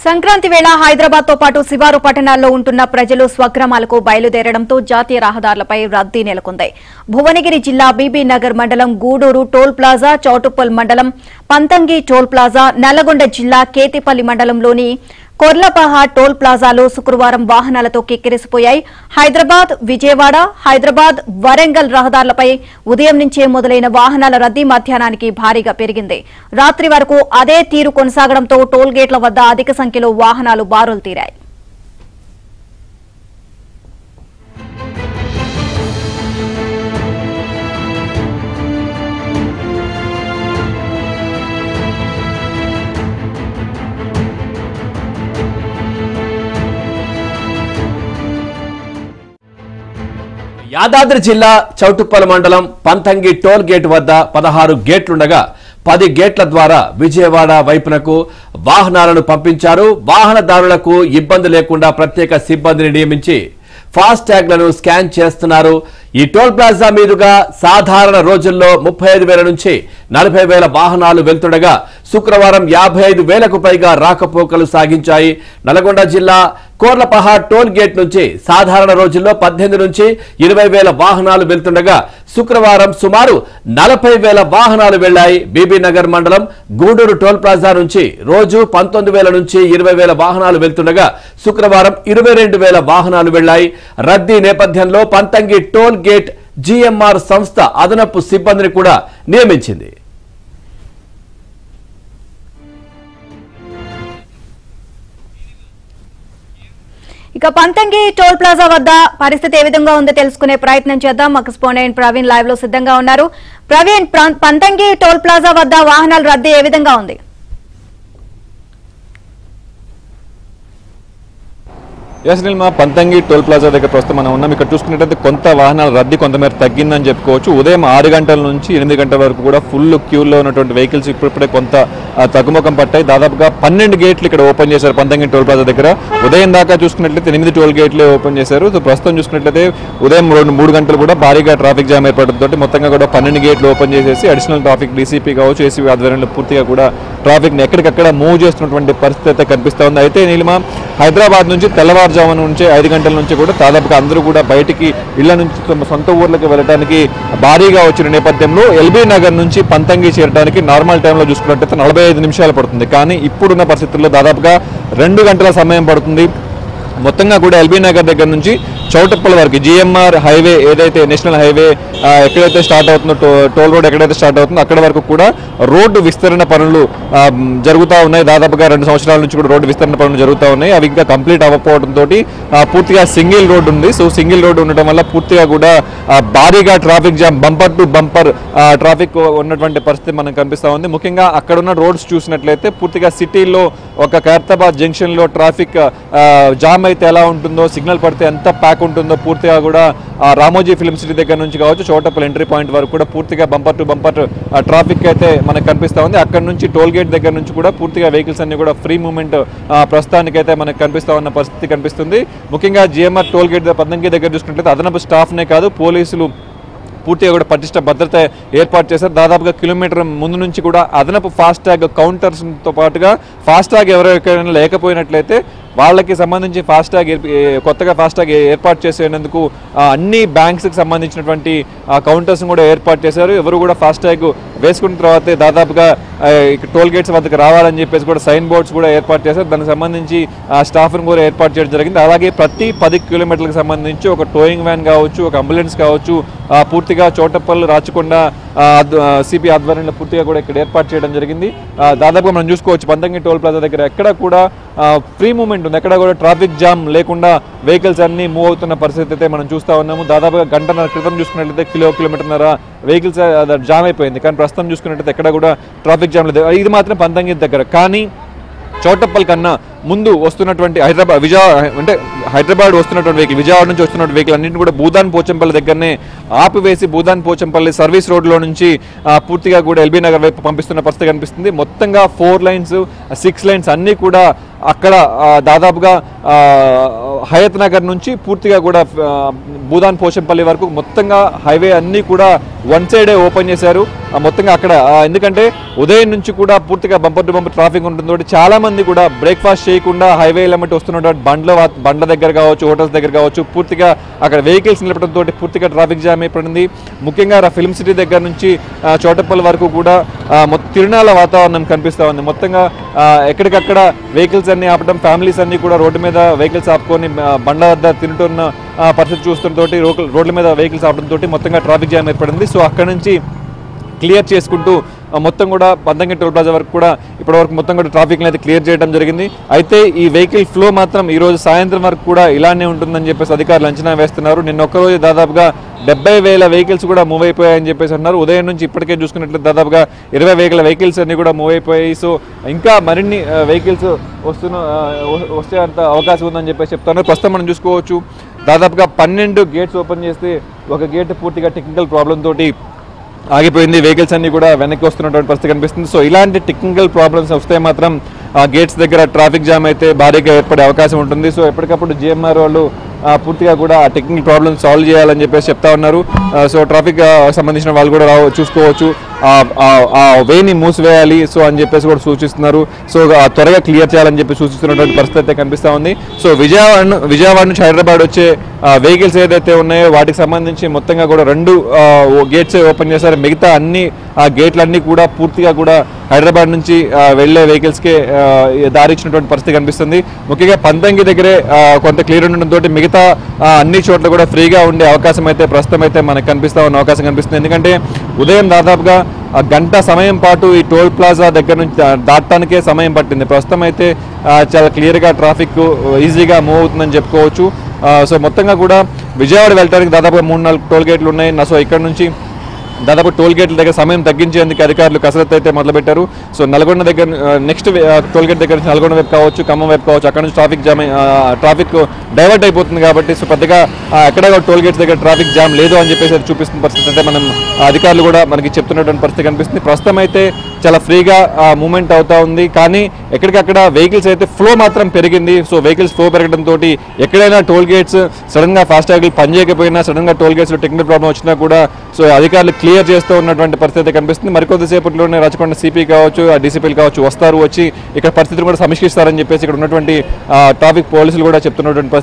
సంక్రాంతి వేళ హైదరాబాద్ తో పాటు శివారు పట్టణాల్లో ఉంటున్న ప్రజలు స్వగ్రామాలకు బయలుదేరడంతో జాతీయ రహదారులపై రద్దీ నెలకొంది. భువనగిరి జిల్లా బీబీ నగర్ మండలం గూడూరు టోల్ ప్లాజా, చౌటుప్పల్ మండలం పంతంగి టోల్ ప్లాజా, నల్లగొండ జిల్లా కేతిపల్లి మండలంలోని కొర్లపహాడ్ టోల్ ప్లాజాలో శుక్రవారం వాహనాలతో కిక్కిరిసిపోయాయి. హైదరాబాద్, విజయవాడ, హైదరాబాద్, వరంగల్ రహదారులపై ఉదయం నుంచే మొదలైన వాహనాల రద్దీ మధ్యాహ్నానికి భారీగా పెరిగింది. రాత్రి వరకు అదే తీరు కొనసాగడంతో టోల్ గేట్ల వద్ద అధిక సంఖ్యలో వాహనాలు బారులు తీరాయి. యాదాద్రి జిల్లా చౌటుప్పల్ మండలం పంతంగి టోల్ గేట్ వద్ద 16 గేట్లుండగా 10 గేట్ల ద్వారా విజయవాడ వైపునకు వాహనాలను పంపించారు. వాహనదారులకు ఇబ్బంది లేకుండా ప్రత్యేక సిబ్బందిని నియమించి ఫాస్ట్ ట్యాగ్లను స్కాన్ చేస్తున్నారు. ఈ టోల్ ప్లాజా మీదుగా సాధారణ రోజుల్లో 35,000 నుంచి 40,000 వాహనాలు వెళ్తుండగా శుక్రవారం 55,000కు పైగా రాకపోకలు సాగించాయి. నల్గొండ జిల్లా కోర్లపహాడ్ టోల్ గేట్ నుంచి సాధారణ రోజుల్లో 18 నుంచి 20,000 వాహనాలు వెళ్తుండగా శుక్రవారం సుమారు 40,000 వాహనాలు వెళ్లాయి. బీబీ నగర్ మండలం గూడూరు టోల్ ప్లాజా నుంచి రోజు 19,000 నుంచి 20,000 వాహనాలు వెళ్తుండగా శుక్రవారం 22,000 వాహనాలు వెళ్లాయి. రద్దీ నేపథ్యంలో పంతంగి టోల్ గేట్ జీఎంఆర్ సంస్థ అదనపు సిబ్బందిని కూడా నియమించింది. ఇక పంతంగి టోల్ ప్లాజా వద్ద పరిస్థితి ఏ విధంగా ఉందో తెలుసుకునే ప్రయత్నం చేద్దాం. మాకు స్పాండెంట్ ప్రవీణ్ లైవ్ లో సిద్ధంగా ఉన్నారు. ప్రవీణ్, పంతంగి టోల్ ప్లాజా వద్ద వాహనాల రద్దీ ఏ విధంగా ఉంది? పంతంగి టోల్ ప్లాజా దగ్గర ప్రస్తుతం మనం ఉన్నాం. ఇక్కడ చూసుకున్నట్లయితే కొంత వాహనాల రద్దీ కొంతమేర తగ్గిందని చెప్పుకోవచ్చు. ఉదయం 6 గంటల నుంచి 8 గంటల వరకు కూడా ఫుల్ క్యూలో ఉన్నటువంటి వెహికల్స్ ఇప్పుడిప్పుడే కొంత తగ్గుముఖం పట్టాయి. దాదాపుగా 12 గేట్లు ఇక్కడ ఓపెన్ చేశారు పంతంగి టోల్ ప్లాజా దగ్గర. ఉదయం దాకా చూసుకున్నట్లయితే 8 టోల్ గేట్లు ఓపెన్ చేశారు. సో ప్రస్తుతం చూసుకున్నట్లయితే ఉదయం 3 గంటలు కూడా భారీగా ట్రాఫిక్ జామ్ ఏర్పడడంతో మొత్తంగా కూడా 12 గేట్లు ఓపెన్ చేసేసి అడిషనల్ ట్రాఫిక్ డీసీపీ కావచ్చు, ఏసీపీ ఆధ్వర్యంలో పూర్తిగా కూడా ట్రాఫిక్ ని ఎక్కడికక్కడ మూవ్ చేస్తున్నటువంటి పరిస్థితి అయితే కనిపిస్తూ ఉంది. అయితే నీలిమా, హైదరాబాద్ నుంచి తెల్లవారుజామున నుంచి 5 గంటల నుంచి కూడా దాదాపుగా అందరూ కూడా బయటికి ఇళ్ల నుంచి తమ సొంత ఊర్లకు వెళ్ళడానికి భారీగా వచ్చిన నేపథ్యంలో ఎల్బీ నగర్ నుంచి పంతంగి చేరడానికి నార్మల్ టైంలో చూసుకున్నట్టయితే 45 నిమిషాలు పడుతుంది. కానీ ఇప్పుడున్న పరిస్థితుల్లో దాదాపుగా 2 గంటల సమయం పడుతుంది. మొత్తంగా కూడా ఎల్బీ నగర్ దగ్గర నుంచి చౌటుప్పల్ వరకు జీఎంఆర్ హైవే ఏదైతే నేషనల్ హైవే ఎక్కడైతే స్టార్ట్ అవుతుందో టోల్ రోడ్ ఎక్కడైతే స్టార్ట్ అవుతుందో అక్కడ వరకు కూడా రోడ్డు విస్తరణ పనులు జరుగుతూ ఉన్నాయి. దాదాపుగా 2 సంవత్సరాల నుంచి కూడా రోడ్డు విస్తరణ పనులు జరుగుతూ ఉన్నాయి. అవి ఇంకా కంప్లీట్ అవ్వకపోవడంతో పూర్తిగా సింగిల్ రోడ్డు ఉంది. సో సింగిల్ రోడ్డు ఉండటం వల్ల పూర్తిగా కూడా భారీగా traffic jam, bumper to bumper traffic ఉన్నటువంటి పరిస్థితి మనకు కనిపిస్తూ ఉంది. ముఖ్యంగా అక్కడ ఉన్న రోడ్స్ చూసినట్లయితే పూర్తిగా సిటీలో ఒక ఖైరతాబాద్ జంక్షన్లో ట్రాఫిక్ జామ్ అయితే ఎలా ఉంటుందో, సిగ్నల్ పడితే ఎంత ప్యాక్ ఉంటుందో పూర్తిగా కూడా రామోజీ ఫిల్మ్ సిటీ దగ్గర నుంచి కావచ్చు చౌటుప్పల్ ఎంట్రీ పాయింట్ వరకు కూడా పూర్తిగా బంపర్ టు బంపర్ ట్రాఫిక్ అయితే మనకు కనిపిస్తూ ఉంది. అక్కడ నుంచి టోల్ గేట్ దగ్గర నుంచి కూడా పూర్తిగా వెహికల్స్ అన్ని కూడా ఫ్రీ మూవ్మెంట్ ప్రస్తుతానికైతే మనకు కనిపిస్తూ ఉన్న పరిస్థితి కనిపిస్తుంది. ముఖ్యంగా జీఎంఆర్ టోల్ గేట్ పంతంగి దగ్గర చూసుకుంటే అదనపు స్టాఫ్నే కాదు, పోలీసులు పూర్తిగా కూడా పటిష్ట భద్రత ఏర్పాటు చేశారు. దాదాపుగా కిలోమీటర్ ముందు నుంచి కూడా అదనపు ఫాస్టాగ్ కౌంటర్స్తో పాటుగా ఫాస్టాగ్ ఎవరికైనా లేకపోయినట్లయితే వాళ్ళకి సంబంధించి కొత్తగా ఫాస్టాగ్ ఏర్పాటు చేసేందుకు అన్ని బ్యాంక్స్కి సంబంధించినటువంటి కౌంటర్స్ కూడా ఏర్పాటు చేశారు. ఎవరు కూడా ఫాస్టాగ్ వేసుకున్న తర్వాతే దాదాపుగా టోల్ గేట్స్ వద్దకు రావాలని చెప్పేసి కూడా సైన్ బోర్డ్స్ కూడా ఏర్పాటు చేశారు. దానికి సంబంధించి స్టాఫ్ను కూడా ఏర్పాటు చేయడం జరిగింది. అలాగే ప్రతి 10 కిలోమీటర్లకు సంబంధించి ఒక టోయింగ్ వ్యాన్ కావచ్చు, ఒక అంబులెన్స్ కావచ్చు పూర్తిగా చౌటుప్పల్, రాచకొండ సిపి ఆధ్వర్యంలో పూర్తిగా కూడా ఇక్కడ ఏర్పాటు చేయడం జరిగింది. దాదాపుగా మనం చూసుకోవచ్చు పంతంగి టోల్ ప్లాజా దగ్గర ఎక్కడ కూడా ఫ్రీ మూవ్మెంట్ ఉంది. ఎక్కడ కూడా ట్రాఫిక్ జామ్ లేకుండా వెహికల్స్ అన్ని మూవ్ అవుతున్న పరిస్థితి అయితే మనం చూస్తూ ఉన్నాము. దాదాపుగా గంటన్నర క్రితం చూసుకున్నట్లయితే కిలోమీటర్న్నర వెహికల్స్ జామ్ అయిపోయింది. కానీ ప్రస్తుతం చూసుకున్నట్లయితే ఎక్కడ కూడా ట్రాఫిక్ జామ్ లేదు. ఇది మాత్రం పంతంగి దగ్గర. కానీ చౌటుప్పల్ కన్నా ముందు వస్తున్నటువంటి హైదరాబాద్ వస్తున్నటువంటి వెహికల్, విజయవాడ నుంచి వస్తున్నటువంటి వెహికల్ అన్నింటినీ కూడా భూదాన్ పోచంపల్లి దగ్గరనే ఆపివేసి భూదాన్ పోచంపల్లి సర్వీస్ రోడ్లో నుంచి పూర్తిగా కూడా ఎల్బీ నగర్ వైపు పంపిస్తున్న పరిస్థితి కనిపిస్తుంది. మొత్తంగా 4 లైన్స్ 6 లైన్స్ అన్నీ కూడా అక్కడ దాదాపుగా హయత్ నగర్ నుంచి పూర్తిగా కూడా భూదాన్ పోచంపల్లి వరకు మొత్తంగా హైవే అన్నీ కూడా వన్ సైడే ఓపెన్ చేశారు. మొత్తంగా అక్కడ ఎందుకంటే ఉదయం నుంచి కూడా పూర్తిగా బంపర్ టు బంపర్ ట్రాఫిక్ ఉంటుంది. చాలా మంది కూడా బ్రేక్ఫాస్ట్ చేయకుండా హైవే ఎలిమెంట్ వస్తున్నటువంటి బండ్ల దగ్గర కావచ్చు, హోటల్స్ దగ్గర కావచ్చు, పూర్తిగా అక్కడ వెహికల్స్ నిలపడంతో పూర్తిగా ట్రాఫిక్ జామ్ అయిపోయింది. ముఖ్యంగా ఫిల్మ్ సిటీ దగ్గర నుంచి చౌటప్పల్ వరకు కూడా తిరునాళ్ళ వాతావరణం కనిపిస్తూ ఉంది. మొత్తంగా ఎక్కడికక్కడ వెహికల్స్ అన్ని ఆపడం, ఫ్యామిలీస్ అన్ని కూడా రోడ్డు మీద వెహికల్స్ ఆపుకొని బండ్ల వద్ద తింటున్న పరిస్థితి చూస్తుంతో రోడ్ల మీద వెహికల్స్ ఆపడంతో మొత్తంగా ట్రాఫిక్ జామ్ ఏర్పడింది. సో అక్కడ నుంచి క్లియర్ చేసుకుంటూ మొత్తం కూడా పంతంగి టోల్ ప్లాజా వరకు కూడా ఇప్పటివరకు మొత్తం కూడా ట్రాఫిక్ని అయితే క్లియర్ చేయడం జరిగింది. అయితే ఈ వెహికల్ ఫ్లో మాత్రం ఈరోజు సాయంత్రం వరకు కూడా ఇలానే ఉంటుందని చెప్పేసి అధికారులు అంచనా వేస్తున్నారు. నిన్న ఒక్కరోజు దాదాపుగా 70,000 వెహికల్స్ కూడా మూవ్ అయిపోయాయని చెప్పేసి అన్నారు. ఉదయం నుంచి ఇప్పటికే చూసుకున్నట్లు దాదాపుగా 20,000 వెహికల్స్ అన్ని కూడా మూవ్ అయిపోయాయి. సో ఇంకా మరిన్ని వెహికల్స్ వస్తే అంత అవకాశం ఉందని చెప్పేసి చెప్తున్నారు. ప్రస్తుతం మనం చూసుకోవచ్చు దాదాపుగా 12 గేట్స్ ఓపెన్ చేస్తే ఒక గేట్ పూర్తిగా టెక్నికల్ ప్రాబ్లం తోటి ఆగిపోయింది. వెహికల్స్ అన్ని కూడా వెనక్కి వస్తున్నటువంటి పరిస్థితి కనిపిస్తుంది. సో ఇలాంటి టెక్నికల్ ప్రాబ్లమ్స్ వస్తే మాత్రం గేట్స్ దగ్గర ట్రాఫిక్ జామ్ అయితే భారీగా ఏర్పడే అవకాశం ఉంటుంది. సో ఎప్పటికప్పుడు జిఎంఆర్ వాళ్ళు పూర్తిగా కూడా ఆ టెక్నికల్ ప్రాబ్లమ్స్ సాల్వ్ చేయాలని చెప్పేసి చెప్తా ఉన్నారు. సో ట్రాఫిక్ సంబంధించిన వాళ్ళు కూడా చూసుకోవచ్చు ఆ వేని మూసివేయాలి సో అని చెప్పేసి కూడా సూచిస్తున్నారు. సో త్వరగా క్లియర్ చేయాలని చెప్పి సూచిస్తున్నటువంటి పరిస్థితి అయితే కనిపిస్తూ ఉంది. సో విజయవాడ నుంచి హైదరాబాద్ వచ్చే వెహికల్స్ ఏదైతే ఉన్నాయో వాటికి సంబంధించి మొత్తంగా కూడా 2 గేట్స్ ఓపెన్ చేశారు. మిగతా అన్ని గేట్లన్నీ కూడా పూర్తిగా కూడా హైదరాబాద్ నుంచి వెళ్లే వెహికల్స్కే దారి ఇచ్చినటువంటి పరిస్థితి కనిపిస్తుంది. ముఖ్యంగా పంతంగి దగ్గరే కొంత క్లియర్ ఉండడంతో మిగతా అన్ని చోట్ల కూడా ఫ్రీగా ఉండే అవకాశం అయితే ప్రస్తుతం అయితే మనకు కనిపిస్తా ఉన్న అవకాశం కనిపిస్తుంది. ఎందుకంటే ఉదయం దాదాపుగా గంట సమయం పాటు ఈ టోల్ ప్లాజా దగ్గర నుంచి దాటడానికే సమయం పట్టింది. ప్రస్తుతం అయితే చాలా క్లియర్గా ట్రాఫిక్ ఈజీగా మూవ్ అవుతుందని చెప్పుకోవచ్చు. సో మొత్తంగా కూడా విజయవాడ వెళ్ళడానికి దాదాపుగా 3-4 టోల్ గేట్లు ఉన్నాయి. సో ఇక్కడ నుంచి దాదాపు టోల్ గేట్ల దగ్గర సమయం తగ్గించేందుకు అధికారులు కసరత్తు అయితే మొదలుపెట్టారు. సో నల్గొండ దగ్గర నెక్స్ట్ టోల్ గేట్ దగ్గర నుంచి నల్గొండ వైపు కావచ్చు, ఖమ్మం వైపు కావచ్చు, అక్కడ నుంచి ట్రాఫిక్ డైవర్ట్ అయిపోతుంది. కాబట్టి సో పెద్దగా ఎక్కడ టోల్ గేట్స్ దగ్గర ట్రాఫిక్ జామ్ లేదు అని చెప్పేసి చూపిస్తున్న పరిస్థితి అంటే మనం అధికారులు కూడా మనకి చెప్తున్నటువంటి పరిస్థితి కనిపిస్తుంది. ప్రస్తుతం అయితే చాలా ఫ్రీగా మూవ్మెంట్ అవుతా ఉంది. కానీ ఎక్కడికక్కడ వెహికల్స్ అయితే ఫ్లో మాత్రం పెరిగింది. సో వెహికల్స్ ఫ్లో పెరగడంతో ఎక్కడైనా టోల్ గేట్స్ సడన్ గా ఫాస్టాగ్లు పనిచేయకపోయినా, సడన్ గా టోల్ గేట్స్ లో టెక్నికల్ ప్రాబ్లం వచ్చినా కూడా సో అధికారులు క్లియర్ చేస్తూ ఉన్నటువంటి పరిస్థితి కనిపిస్తుంది. మరికొద్దిసేపట్లోనే రచకొండ సిపి కావచ్చు, డీసీపీలు కావచ్చు వచ్చి ఇక్కడ పరిస్థితిని కూడా సమీక్షిస్తారని చెప్పేసి ఇక్కడ ఉన్నటువంటి ట్రాఫిక్ పోలీసులు కూడా చెప్తున్నటువంటి పరిస్థితి